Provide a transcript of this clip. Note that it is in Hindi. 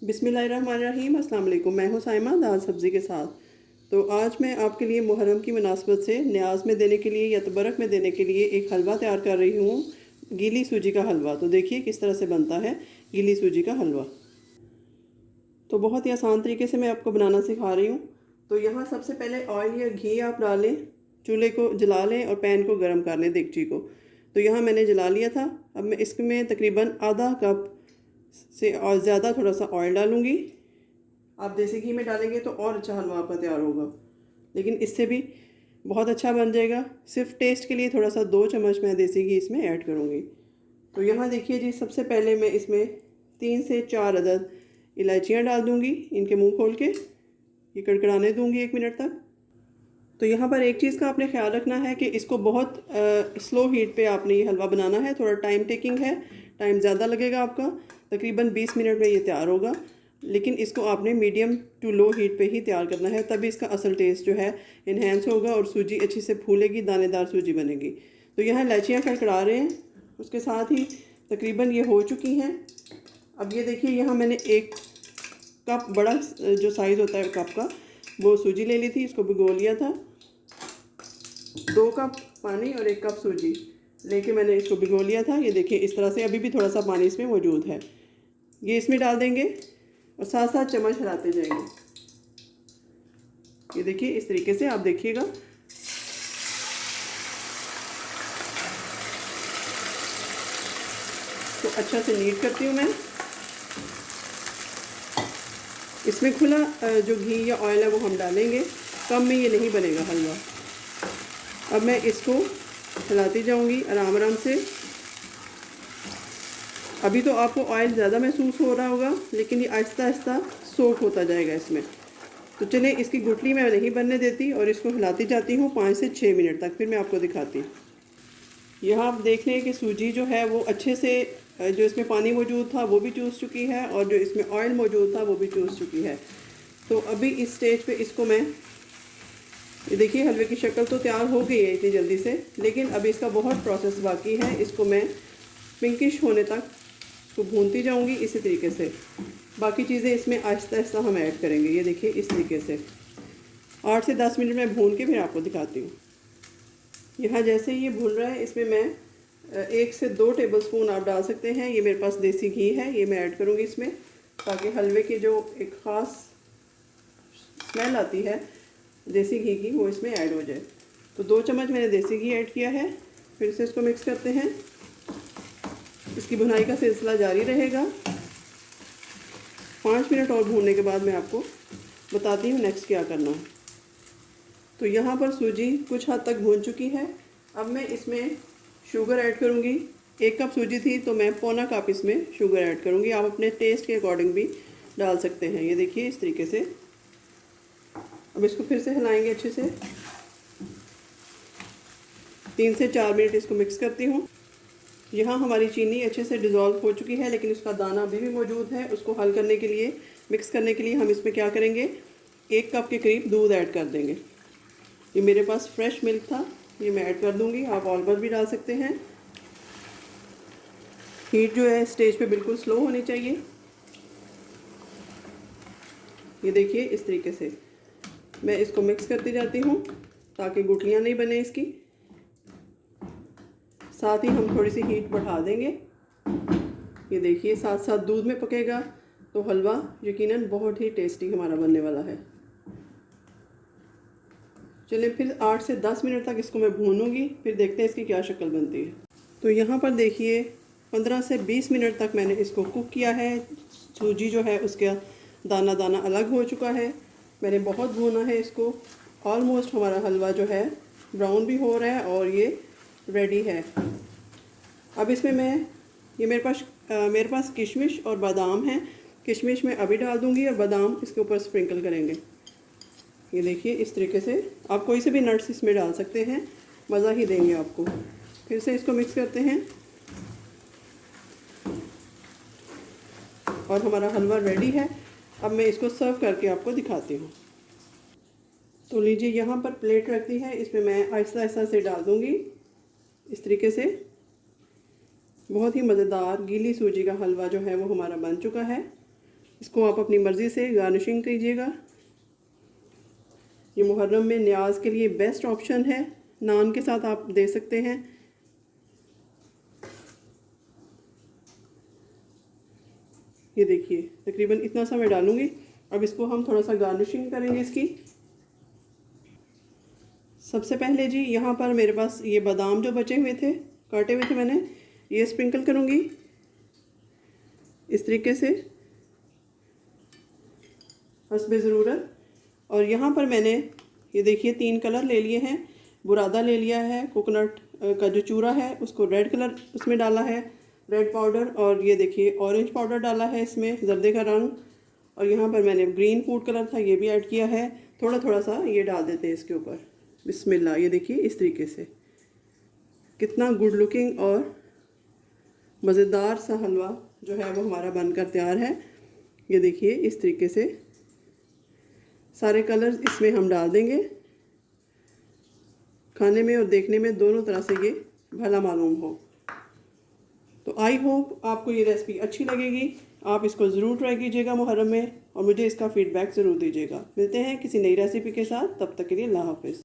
बिस्मिल्लाहिर्रहमानिर्रहीम। अस्सलाम वालेकुम। मैं हूँ साइमा दाल सब्ज़ी के साथ। तो आज मैं आपके लिए मुहर्रम की मुनासबत से न्याज में देने के लिए या तबरक में देने के लिए एक हलवा तैयार कर रही हूँ, गीली सूजी का हलवा। तो देखिए किस तरह से बनता है गीली सूजी का हलवा। तो बहुत ही आसान तरीके से मैं आपको बनाना सिखा रही हूँ। तो यहाँ सबसे पहले ऑयल या घी आप डालें, चूल्हे को जला लें और पैन को गर्म कर लें, देगची को। तो यहाँ मैंने जला लिया था। अब मैं इसमें तकरीबन आधा कप से और ज़्यादा थोड़ा सा ऑयल डालूँगी। आप देसी घी में डालेंगे तो और अच्छा हलवा आपका तैयार होगा, लेकिन इससे भी बहुत अच्छा बन जाएगा। सिर्फ टेस्ट के लिए थोड़ा सा 2 चम्मच मैं देसी घी इसमें ऐड करूँगी। तो यहाँ देखिए जी, सबसे पहले मैं इसमें 3 से 4 अदद इलायचियाँ डाल दूँगी। इनके मुंह खोल के ये कड़कड़ाने दूँगी 1 मिनट तक। तो यहाँ पर एक चीज़ का आपने ख्याल रखना है कि इसको बहुत स्लो हीट पे आपने ये हलवा बनाना है। थोड़ा टाइम टेकिंग है, टाइम ज़्यादा लगेगा आपका। तकरीबन 20 मिनट में ये तैयार होगा, लेकिन इसको आपने मीडियम टू लो हीट पे ही तैयार करना है, तभी इसका असल टेस्ट जो है इन्हेंस होगा और सूजी अच्छी से फूलेगी, दानेदार सूजी बनेगी। तो यहाँ इलायचियाँ कड़कड़ा रहे हैं, उसके साथ ही तकरीबन ये हो चुकी हैं। अब ये देखिए, यहाँ मैंने 1 कप बड़ा जो साइज़ होता है कप का, वो सूजी ले ली थी, इसको भिगो लिया था। 2 कप पानी और 1 कप सूजी लेके मैंने इसको भिगो लिया था। ये देखिए इस तरह से, अभी भी थोड़ा सा पानी इसमें मौजूद है। ये इसमें डाल देंगे और साथ साथ चम्मच हिलाते जाएंगे। ये देखिए इस तरीके से आप देखिएगा। तो अच्छा से नीट करती हूँ मैं। इसमें खुला जो घी या ऑयल है वो हम डालेंगे, कम में ये नहीं बनेगा हलवा। अब मैं इसको हिलाती जाऊंगी आराम आराम से। अभी तो आपको ऑयल ज़्यादा महसूस हो रहा होगा, लेकिन ये आहिस्ता आहिस्ता सोख होता जाएगा इसमें। तो चलिए, इसकी गुठली मैं नहीं बनने देती और इसको हिलाती जाती हूँ 5 से 6 मिनट तक, फिर मैं आपको दिखाती हूँ। यहाँ आप देख लें कि सूजी जो है वो अच्छे से, जो इसमें पानी मौजूद था वो भी चूस चुकी है और जो इसमें ऑयल मौजूद था वो भी चूस चुकी है। तो अभी इस स्टेज पे इसको मैं, ये देखिए हलवे की शक्ल तो तैयार हो गई है इतनी जल्दी से, लेकिन अभी इसका बहुत प्रोसेस बाकी है। इसको मैं पिंकिश होने तक इसको भूनती जाऊंगी इसी तरीके से। बाकी चीज़ें इसमें आहिस्ता आहिस्ता हम ऐड करेंगे। ये देखिए इस तरीके से 8 से 10 मिनट में भून के फिर आपको दिखाती हूँ। यहाँ जैसे ही ये भून रहा है, इसमें मैं 1 से 2 टेबलस्पून आप डाल सकते हैं। ये मेरे पास देसी घी है, ये मैं ऐड करूँगी इसमें, ताकि हलवे की जो एक ख़ास स्मेल आती है देसी घी की वो इसमें ऐड हो जाए। तो 2 चम्मच मैंने देसी घी ऐड किया है। फिर से इसको मिक्स करते हैं। इसकी भुनाई का सिलसिला जारी रहेगा। 5 मिनट और भूनने के बाद मैं आपको बताती हूँ नेक्स्ट क्या करना है। तो यहाँ पर सूजी कुछ हद तक भून चुकी है। अब मैं इसमें शुगर ऐड करूँगी। 1 कप सूजी थी तो मैं पौना कप इसमें शुगर ऐड करूँगी। आप अपने टेस्ट के अकॉर्डिंग भी डाल सकते हैं। ये देखिए इस तरीके से। अब इसको फिर से हिलाएंगे अच्छे से। 3 से 4 मिनट इसको मिक्स करती हूँ। यहाँ हमारी चीनी अच्छे से डिज़ोल्व हो चुकी है, लेकिन उसका दाना अभी भी मौजूद है। उसको हल करने के लिए, मिक्स करने के लिए हम इसमें क्या करेंगे, 1 कप के करीब दूध ऐड कर देंगे। ये मेरे पास फ्रेश मिल्क था, ये मैं ऐड कर दूँगी। आप ऑलमंड भी डाल सकते हैं। हीट जो है स्टेज पे बिल्कुल स्लो होनी चाहिए। ये देखिए इस तरीके से मैं इसको मिक्स करती जाती हूँ ताकि गुठलियाँ नहीं बने इसकी। साथ ही हम थोड़ी सी हीट बढ़ा देंगे। ये देखिए साथ साथ दूध में पकेगा तो हलवा यकीनन बहुत ही टेस्टी हमारा बनने वाला है। चलिए, फिर 8 से 10 मिनट तक इसको मैं भूनूंगी, फिर देखते हैं इसकी क्या शक्ल बनती है। तो यहाँ पर देखिए 15 से 20 मिनट तक मैंने इसको कुक किया है। सूजी जो है उसका दाना दाना अलग हो चुका है। मैंने बहुत भूना है इसको। ऑलमोस्ट हमारा हलवा जो है ब्राउन भी हो रहा है और ये रेडी है। अब इसमें मैं, ये मेरे पास किशमिश और बादाम हैं। किशमिश मैं अभी डाल दूँगी और बादाम इसके ऊपर स्प्रिंकल करेंगे। ये देखिए इस तरीके से। आप कोई से भी नट्स इसमें डाल सकते हैं, मज़ा ही देंगे आपको। फिर से इसको मिक्स करते हैं और हमारा हलवा रेडी है। अब मैं इसको सर्व करके आपको दिखाती हूँ। तो लीजिए, यहाँ पर प्लेट रखती है, इसमें मैं आहिस्ता आहिस्ता से डाल दूँगी इस तरीके से। बहुत ही मज़ेदार गीली सूजी का हलवा जो है वो हमारा बन चुका है। इसको आप अपनी मर्ज़ी से गार्निशिंग कीजिएगा। ये मुहर्रम में न्याज के लिए बेस्ट ऑप्शन है, नान के साथ आप दे सकते हैं। ये देखिए तकरीबन इतना सा मैं डालूँगी। अब इसको हम थोड़ा सा गार्निशिंग करेंगे इसकी। सबसे पहले जी यहाँ पर मेरे पास ये बादाम जो बचे हुए थे, काटे हुए थे मैंने, ये स्प्रिंकल करूँगी इस तरीके से हस्बे ज़रूरत। और यहाँ पर मैंने ये देखिए 3 कलर ले लिए हैं। बुरादा ले लिया है, कोकोनट का जो चूरा है उसको रेड कलर उसमें डाला है, रेड पाउडर। और ये देखिए ऑरेंज पाउडर डाला है इसमें, जर्दे का रंग। और यहाँ पर मैंने ग्रीन फूड कलर था, ये भी ऐड किया है। थोड़ा थोड़ा सा ये डाल देते हैं इसके ऊपर। बिस्मिल्लाह। ये देखिए इस तरीके से कितना गुड लुकिंग और मज़ेदार सा हलवा जो है वो हमारा बनकर तैयार है। ये देखिए इस तरीके से सारे कलर्स इसमें हम डाल देंगे। खाने में और देखने में दोनों तरह से ये भला मालूम हो। तो आई होप आपको ये रेसिपी अच्छी लगेगी। आप इसको ज़रूर ट्राई कीजिएगा मुहर्रम में और मुझे इसका फ़ीडबैक ज़रूर दीजिएगा। मिलते हैं किसी नई रेसिपी के साथ, तब तक के लिए अल्लाह हाफ़िज़।